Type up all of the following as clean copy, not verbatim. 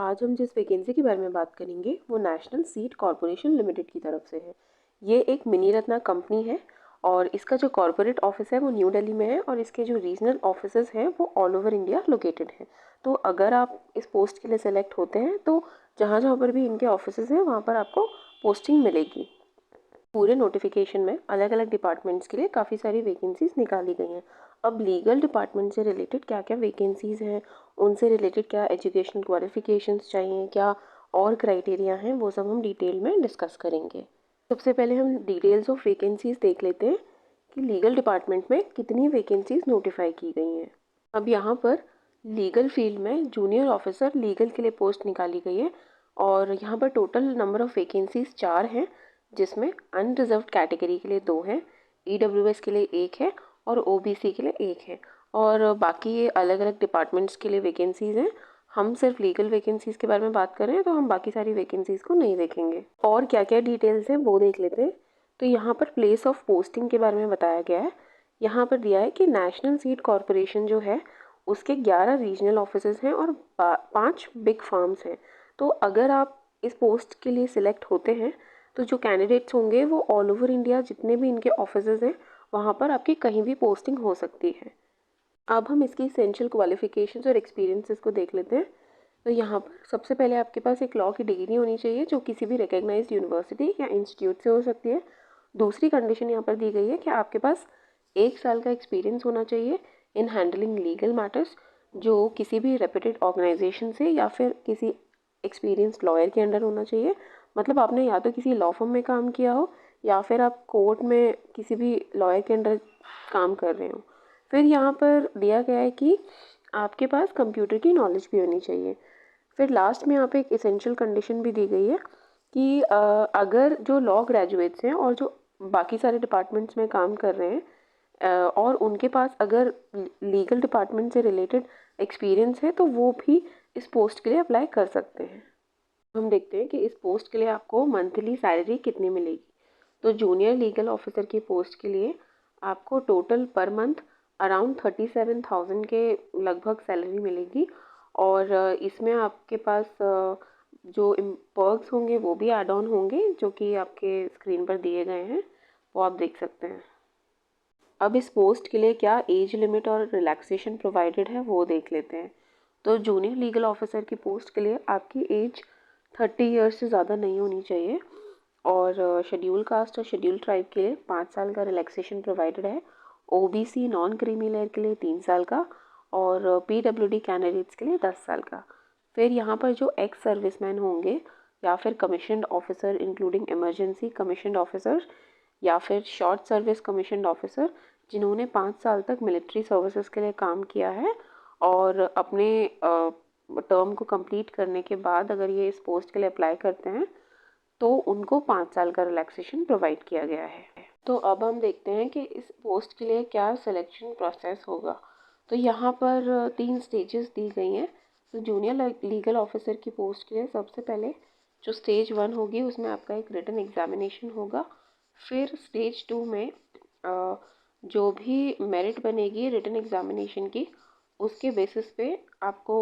आज हम जिस वैकेंसी के बारे में बात करेंगे वो नेशनल सीड कॉरपोरेशन लिमिटेड की तरफ से है। ये एक मिनी रत्ना कंपनी है और इसका जो कॉरपोरेट ऑफिस है वो न्यू दिल्ली में है और इसके जो रीजनल ऑफिसेज हैं वो ऑल ओवर इंडिया लोकेटेड हैं। तो अगर आप इस पोस्ट के लिए सेलेक्ट होते हैं तो जहाँ जहाँ पर भी इनके ऑफिसेज हैं वहाँ पर आपको पोस्टिंग मिलेगी। पूरे नोटिफिकेशन में अलग अलग डिपार्टमेंट्स के लिए काफ़ी सारी वैकेंसीज निकाली गई हैं। अब लीगल डिपार्टमेंट से रिलेटेड क्या क्या वैकेंसीज़ हैं, उनसे रिलेटेड क्या एजुकेशनल क्वालिफिकेशंस चाहिए, क्या और क्राइटेरिया हैं, वो सब हम डिटेल में डिस्कस करेंगे। सबसे पहले हम डिटेल्स ऑफ वैकेंसीज देख लेते हैं कि लीगल डिपार्टमेंट में कितनी वैकेंसीज नोटिफाई की गई हैं। अब यहाँ पर लीगल फील्ड में जूनियर ऑफिसर लीगल के लिए पोस्ट निकाली गई है और यहाँ पर टोटल नंबर ऑफ़ वैकेंसीज 4 हैं, जिसमें अनरिजर्व्ड कैटेगरी के लिए 2 हैं, ईडब्ल्यूएस के लिए 1 है और ओबीसी के लिए 1 है और बाकी ये अलग अलग डिपार्टमेंट्स के लिए वैकेंसीज़ हैं। हम सिर्फ लीगल वैकेंसीज़ के बारे में बात कर रहे हैं तो हम बाकी सारी वैकेंसीज़ को नहीं देखेंगे। और क्या क्या डिटेल्स हैं वो देख लेते हैं। तो यहाँ पर प्लेस ऑफ पोस्टिंग के बारे में बताया गया है। यहाँ पर दिया है कि नेशनल सीड कॉरपोरेशन जो है उसके 11 रीजनल ऑफिसेज हैं और 5 बिग फार्म्स हैं। तो अगर आप इस पोस्ट के लिए सिलेक्ट होते हैं तो जो कैंडिडेट्स होंगे वो ऑल ओवर इंडिया जितने भी इनके ऑफिसेज हैं वहाँ पर आपकी कहीं भी पोस्टिंग हो सकती है। अब हम इसकी एसेंशियल क्वालिफिकेशंस और एक्सपीरियंसेस को देख लेते हैं। तो यहाँ पर सबसे पहले आपके पास एक लॉ की डिग्री होनी चाहिए जो किसी भी रिकग्नाइज्ड यूनिवर्सिटी या इंस्टीट्यूट से हो सकती है। दूसरी कंडीशन यहाँ पर दी गई है कि आपके पास 1 साल का एक्सपीरियंस होना चाहिए इन हैंडलिंग लीगल मैटर्स, जो किसी भी रेप्यूटेड ऑर्गेनाइजेशन से या फिर किसी एक्सपीरियंस लॉयर के अंडर होना चाहिए। मतलब आपने या तो किसी लॉ फर्म में काम किया हो या फिर आप कोर्ट में किसी भी लॉयर के अंडर काम कर रहे हो। फिर यहाँ पर दिया गया है कि आपके पास कंप्यूटर की नॉलेज भी होनी चाहिए। फिर लास्ट में यहाँ पे एक एसेंशियल कंडीशन भी दी गई है कि अगर जो लॉ ग्रेजुएट्स हैं और जो बाकी सारे डिपार्टमेंट्स में काम कर रहे हैं और उनके पास अगर लीगल डिपार्टमेंट से रिलेटेड एक्सपीरियंस है तो वो भी इस पोस्ट के लिए अप्लाई कर सकते हैं। हम देखते हैं कि इस पोस्ट के लिए आपको मंथली सैलरी कितनी मिलेगी। तो जूनियर लीगल ऑफिसर की पोस्ट के लिए आपको टोटल पर मंथ अराउंड 37,000 के लगभग सैलरी मिलेगी और इसमें आपके पास जो पर्क्स होंगे वो भी ऐड ऑन होंगे जो कि आपके स्क्रीन पर दिए गए हैं, वो आप देख सकते हैं। अब इस पोस्ट के लिए क्या एज लिमिट और रिलैक्सेशन प्रोवाइडेड है वो देख लेते हैं। तो जूनियर लीगल ऑफिसर की पोस्ट के लिए आपकी एज 30 ईयर्स से ज़्यादा नहीं होनी चाहिए और शेड्यूल कास्ट और शेड्यूल ट्राइब के लिए 5 साल का रिलैक्सेशन प्रोवाइडेड है। ओबीसी नॉन क्रीमी लेयर के लिए 3 साल का और पीडब्ल्यूडी कैंडिडेट्स के लिए 10 साल का। फिर यहाँ पर जो एक्स सर्विसमैन होंगे या फिर commissioned officer including emergency commissioned officer या फिर शॉर्ट सर्विस कमीशन्ड ऑफिसर जिन्होंने 5 साल तक मिलिट्री सर्विसेज के लिए काम किया है और अपने टर्म को कंप्लीट करने के बाद अगर ये इस पोस्ट के लिए अप्लाई करते हैं तो उनको 5 साल का रिलैक्सेशन प्रोवाइड किया गया है। तो अब हम देखते हैं कि इस पोस्ट के लिए क्या सिलेक्शन प्रोसेस होगा। तो यहाँ पर 3 स्टेजेस दी गई हैं। तो जूनियर लीगल ऑफिसर की पोस्ट के लिए सबसे पहले जो स्टेज 1 होगी उसमें आपका एक रिटन एग्जामिनेशन होगा। फिर स्टेज 2 में जो भी मेरिट बनेगी रिटन एग्जामिनेशन की उसके बेसिस पे आपको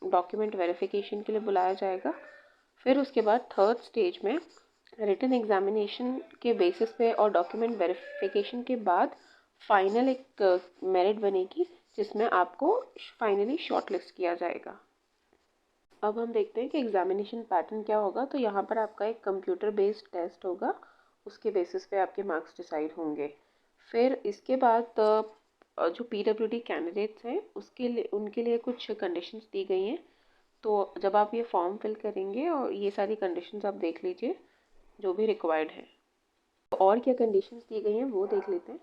डॉक्यूमेंट वेरिफिकेशन के लिए बुलाया जाएगा। फिर उसके बाद थर्ड स्टेज में रिटन एग्जामिनेशन के बेसिस पे और डॉक्यूमेंट वेरिफिकेशन के बाद फाइनल एक मेरिट बनेगी जिसमें आपको फाइनली शॉर्टलिस्ट किया जाएगा। अब हम देखते हैं कि एग्जामिनेशन पैटर्न क्या होगा। तो यहाँ पर आपका एक कंप्यूटर बेस्ड टेस्ट होगा, उसके बेसिस पे आपके मार्क्स डिसाइड होंगे। फिर इसके बाद जो पीडब्ल्यूडी कैंडिडेट्स हैं उसके लिए उनके लिए कुछ कंडीशंस दी गई हैं। तो जब आप ये फॉर्म फिल करेंगे और ये सारी कंडीशंस आप देख लीजिए जो भी रिक्वायर्ड है। और क्या कंडीशंस दी गई हैं वो देख लेते हैं।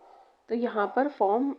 तो यहाँ पर फॉर्म